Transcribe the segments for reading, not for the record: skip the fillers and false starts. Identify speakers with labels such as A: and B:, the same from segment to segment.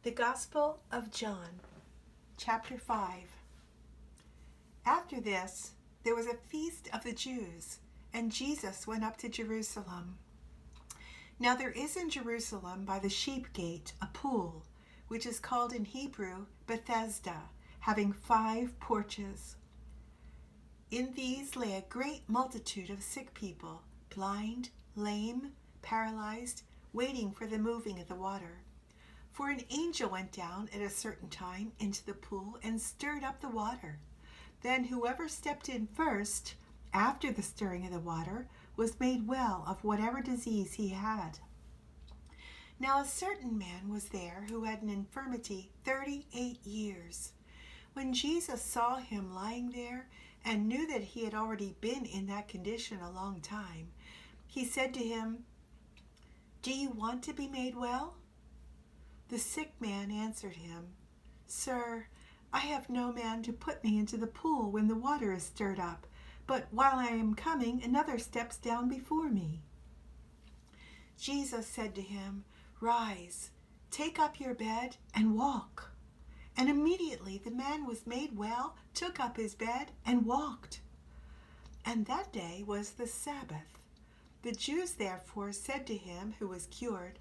A: The Gospel of John, chapter 5. After this, there was a feast of the Jews, and Jesus went up to Jerusalem. Now there is in Jerusalem by the sheep gate a pool, which is called in Hebrew Bethesda, having 5 porches. In these lay a great multitude of sick people, blind, lame, paralyzed, waiting for the moving of the water. For an angel went down at a certain time into the pool and stirred up the water. Then whoever stepped in first, after the stirring of the water, was made well of whatever disease he had. Now a certain man was there who had an infirmity 38 years. When Jesus saw him lying there and knew that he had already been in that condition a long time, he said to him, "Do you want to be made well?" The sick man answered him, "Sir, I have no man to put me into the pool when the water is stirred up, but while I am coming, another steps down before me." Jesus said to him, "Rise, take up your bed and walk." And immediately the man was made well, took up his bed and walked. And that day was the Sabbath. The Jews therefore said to him who was cured,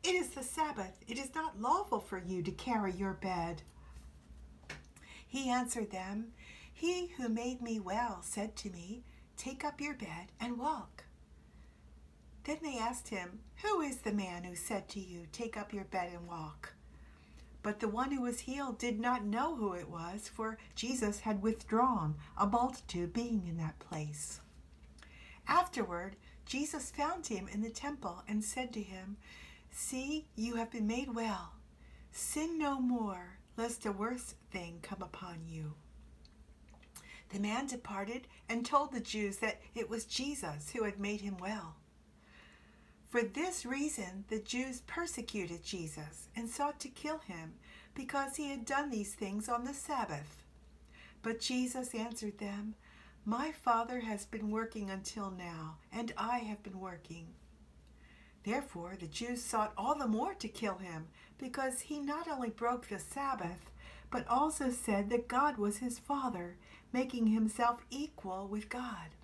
A: "It is the Sabbath. It is not lawful for you to carry your bed." He answered them, "He who made me well said to me, 'Take up your bed and walk.'" Then they asked him, "Who is the man who said to you, 'Take up your bed and walk'?" But the one who was healed did not know who it was, for Jesus had withdrawn, a multitude being in that place. Afterward, Jesus found him in the temple and said to him, "See, you have been made well. Sin no more, lest a worse thing come upon you." The man departed and told the Jews that it was Jesus who had made him well. For this reason the Jews persecuted Jesus and sought to kill him, because he had done these things on the Sabbath. But Jesus answered them, "My Father has been working until now, and I have been working." Therefore the Jews sought all the more to kill him, because he not only broke the Sabbath, but also said that God was his Father, making himself equal with God.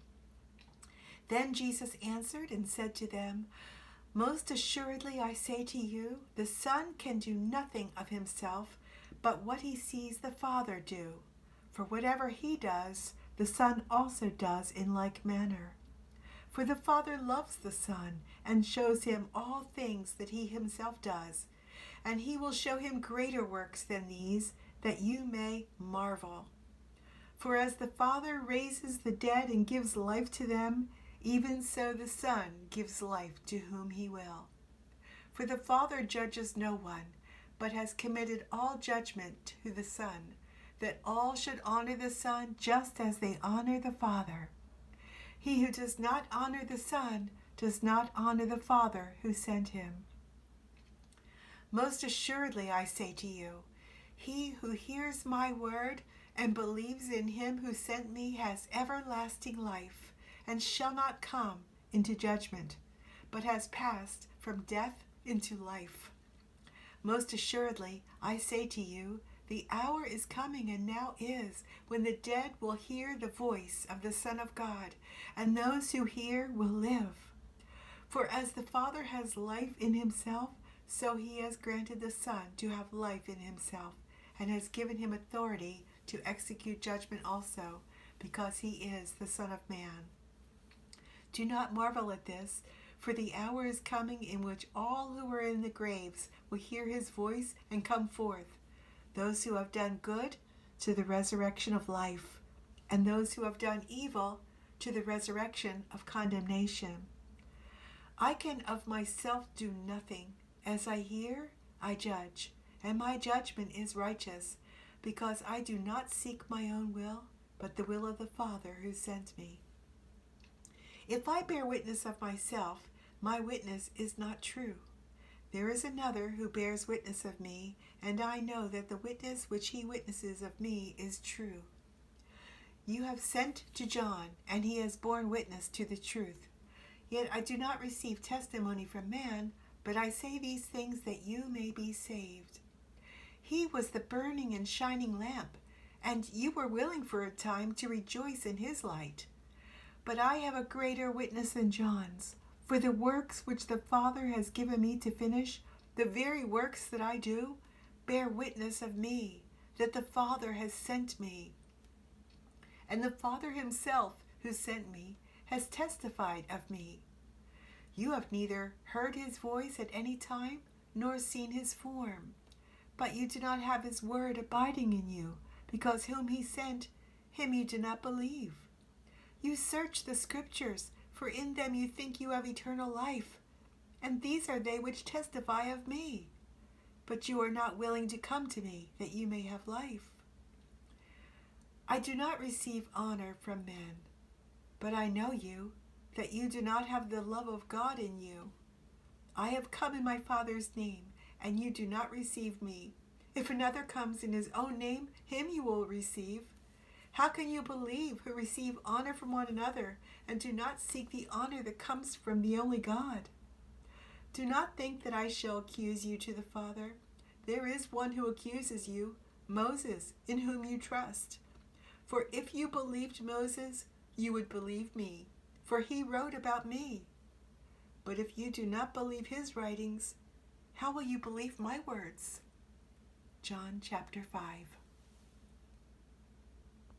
A: Then Jesus answered and said to them, "Most assuredly I say to you, the Son can do nothing of himself, but what he sees the Father do. For whatever he does, the Son also does in like manner. For the Father loves the Son, and shows him all things that he himself does, and he will show him greater works than these, that you may marvel. For as the Father raises the dead and gives life to them, even so the Son gives life to whom he will. For the Father judges no one, but has committed all judgment to the Son, that all should honor the Son just as they honor the Father. He who does not honor the Son does not honor the Father who sent him. Most assuredly I say to you, he who hears my word and believes in him who sent me has everlasting life, and shall not come into judgment, but has passed from death into life. Most assuredly I say to you, the hour is coming, and now is, when the dead will hear the voice of the Son of God, and those who hear will live. For as the Father has life in himself, so he has granted the Son to have life in himself, and has given him authority to execute judgment also, because he is the Son of Man. Do not marvel at this, for the hour is coming in which all who are in the graves will hear his voice and come forth. Those who have done good, to the resurrection of life, and those who have done evil, to the resurrection of condemnation. I can of myself do nothing. As I hear, I judge, and my judgment is righteous, because I do not seek my own will, but the will of the Father who sent me. If I bear witness of myself, my witness is not true. There is another who bears witness of me, and I know that the witness which he witnesses of me is true. You have sent to John, and he has borne witness to the truth. Yet I do not receive testimony from man, but I say these things that you may be saved. He was the burning and shining lamp, and you were willing for a time to rejoice in his light. But I have a greater witness than John's, for the works which the Father has given me to finish, the very works that I do, bear witness of me, that the Father has sent me. And the Father himself, who sent me, has testified of me. You have neither heard his voice at any time, nor seen his form. But you do not have his word abiding in you, because whom he sent, him you do not believe. You search the Scriptures, for in them you think you have eternal life, and these are they which testify of me. But you are not willing to come to me, that you may have life. I do not receive honor from men, but I know you, that you do not have the love of God in you. I have come in my Father's name, and you do not receive me. If another comes in his own name, him you will receive. How can you believe who receive honor from one another, and do not seek the honor that comes from the only God? Do not think that I shall accuse you to the Father. There is one who accuses you, Moses, in whom you trust. For if you believed Moses, you would believe me, for he wrote about me. But if you do not believe his writings, how will you believe my words? John chapter 5.